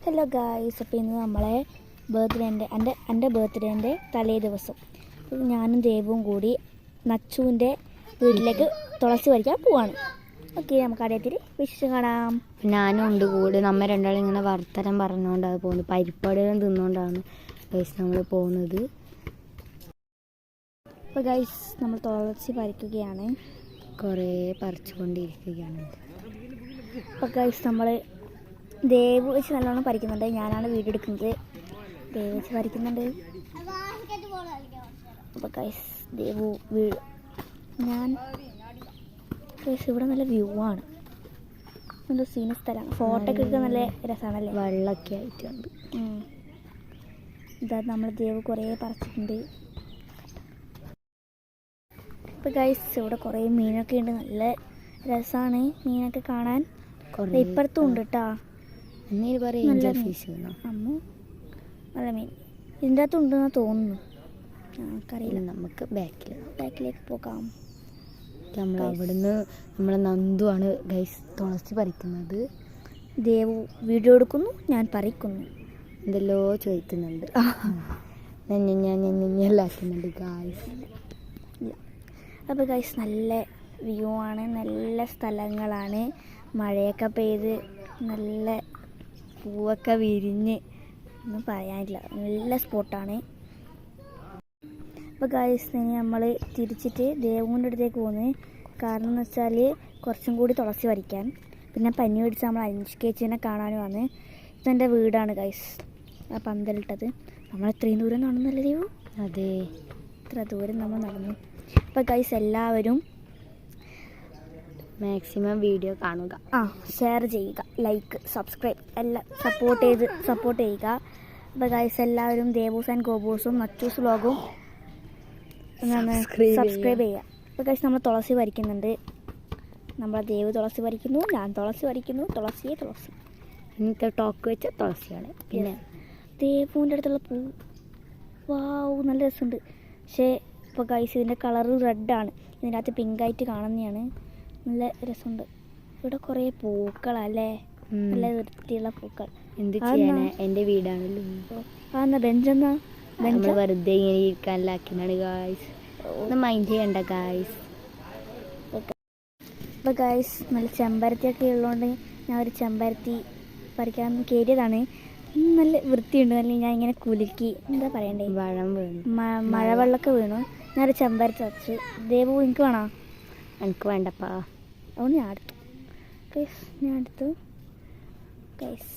Hello guys, അപ്പോൾ ഇന്ന് നമ്മളെ എൻ്റെ ബർത്ത്ഡേൻ്റെ തലേ ദിവസം ഞാനും ദേവും കൂടി നച്ചുവിൻ്റെ വീട്ടിലേക്ക് തുളസി പറിക്കാൻ പോവാണ്. ഓക്കെ, നമുക്ക് അടയത്തിൽ വിശേഷം കാണാം. ഞാനും ഉണ്ട് കൂടെ. നമ്മ രണ്ടാളും ഇങ്ങനെ വർത്തനം പറഞ്ഞുകൊണ്ടാണ് പോകുന്നത്. പരിപ്പാടികളും തിന്നുകൊണ്ടാണ് ഗൈസ് നമ്മൾ പോകുന്നത്. അപ്പോൾ ഗൈസ്, നമ്മൾ തുളസി പറിക്കുകയാണ്. കുറേ പറിച്ചുകൊണ്ടിരിക്കുകയാണ്. അപ്പോൾ ഗൈസ്, നമ്മൾ ദേവ് വെച്ച് നല്ലോണം പറിക്കുന്നുണ്ട്. ഞാനാണ് വീഡിയോ എടുക്കുന്നത്. ദേവ് വെച്ച് പറിക്കുന്നുണ്ട്. അപ്പോൾ ഗൈസ്, ദേവു ഞാൻ ഗൈസ്, ഇവിടെ നല്ല വ്യൂ ആണ്. നല്ല സീന സ്ഥലമാണ്. ഫോട്ടോ ഒക്കെ എടുക്കാൻ നല്ല രസമാണല്ലേ. വെള്ളമൊക്കെ ആയിട്ടുണ്ട്. ഇതാ നമ്മൾ ദേവ് കുറേ പറിച്ചിട്ടുണ്ട്. അപ്പോൾ ഗൈസ്, ഇവിടെ കുറേ മീനൊക്കെ ഉണ്ട്. നല്ല രസമാണ് മീനൊക്കെ കാണാൻ. ഇപ്പുറത്തും ഉണ്ട് കേട്ടോ. നല്ല മീൻ ഇതിൻ്റെ അകത്ത് ഉണ്ടെന്ന് തോന്നുന്നു. നമുക്കറിയില്ല. നമുക്ക് ബാക്കിലേക്ക് പോകാം. നമ്മൾ അവിടുന്ന് നമ്മളെ നന്ദുവാണ് ഗൈസ് തുളസി പറിക്കുന്നത്. ദേവു വീഡിയോ എടുക്കുന്നു, ഞാൻ പറിക്കുന്നു. എന്തെല്ലോ ചോദിക്കുന്നുണ്ട്. ഞാനാക്കുന്നുണ്ട് ഗൈസ്. അപ്പോൾ ഗൈസ്, നല്ല വ്യൂ ആണ്. നല്ല സ്ഥലങ്ങളാണ്. മഴയൊക്കെ പെയ്ത് നല്ല പൂവൊക്കെ വിരിഞ്ഞ് ഒന്നും പറയാനില്ല. നല്ല സ്പോട്ടാണ്. അപ്പോൾ ഗൈസ്, ഇനി നമ്മൾ തിരിച്ചിട്ട് ദേവുവിൻ്റെ അടുത്തേക്ക് പോകുന്നത്. കാരണം എന്ന് വെച്ചാൽ കുറച്ചും കൂടി തുളസി പറിക്കാൻ, പിന്നെ പനി പിടിച്ച് നമ്മൾ അഞ്ച് കാണാനുമാണ്. ഇതെൻ്റെ വീടാണ് ഗൈസ്, ആ പന്തലിട്ടത്. നമ്മൾ ഇത്രയും ദൂരം നടന്നല്ലേ ദേവു? അതെ, ഇത്ര ദൂരം നമ്മൾ നടന്നു. അപ്പോൾ ഗൈസ്, എല്ലാവരും മാക്സിമം വീഡിയോ കാണുക, ഷെയർ ചെയ്യുക, ലൈക്ക്, സബ്സ്ക്രൈബ് എല്ലാം സപ്പോർട്ട് ചെയ്യുക. അപ്പോൾ ഗൈസ്, എല്ലാവരും ദേവൂസ് ആൻഡ് ഗോബൂസും നച്ചൂസ് വ്ലോഗും സബ്സ്ക്രൈബ് ചെയ്യുക. അപ്പോൾ ഗൈസ്, നമ്മൾ തുളസി പറിക്കുന്നുണ്ട്. നമ്മളെ ദേവ് തുളസി പറിക്കുന്നു, ഞാൻ തുളസി പറിക്കുന്നു. തുളസി ഇന്നത്തെ ടോക്ക് വെച്ച തുളസിയാണ്. പിന്നെ ദേവുവിൻ്റെ അടുത്തുള്ള പൂ വാവ്, നല്ല രസമുണ്ട്. പക്ഷേ ഇപ്പോൾ ഗൈസ്, ഇതിൻ്റെ കളറ് റെഡാണ്. ഇതിൻ്റെ അകത്ത് പിങ്കായിട്ട് കാണുന്നതാണ്. നല്ല രസമുണ്ട്. ഇവിടെ കുറേ പൂക്കളല്ലേ, നല്ല വൃത്തിയുള്ള പൂക്കൾ. എന്ത് ചെയ്യാനാ, എൻ്റെ വീടാണല്ലോ. എന്നാ ബെഞ്ചെന്നാ നമ്മൾ വെറുതെ ഇങ്ങനെ ഇരിക്കാനില്ലാക്കിയാണ് ഗായ്സ്. ഒന്ന് മൈൻഡ് ചെയ്യണ്ട ഗായ്സ്. അപ്പോൾ ഗായ്സ്, നല്ല ചെമ്പരത്തിയൊക്കെ ഉള്ളതുകൊണ്ട് ഞാൻ ഒരു ചെമ്പരത്തി പറിക്കാൻ കയറിയതാണ്. നല്ല വൃത്തിയുണ്ട്. നല്ല ഞാൻ ഇങ്ങനെ കുലുക്കി എന്താ പറയണ്ടേ, മഴവെള്ളമൊക്കെ വീണു. ഞാനൊരു ചെമ്പരത്തി വച്ചു. ദേവു, എനിക്ക് വേണോ? എനിക്ക് വേണ്ടപ്പാ. അതുകൊണ്ട് ഞാൻ എടുത്തു ഗൈസ്.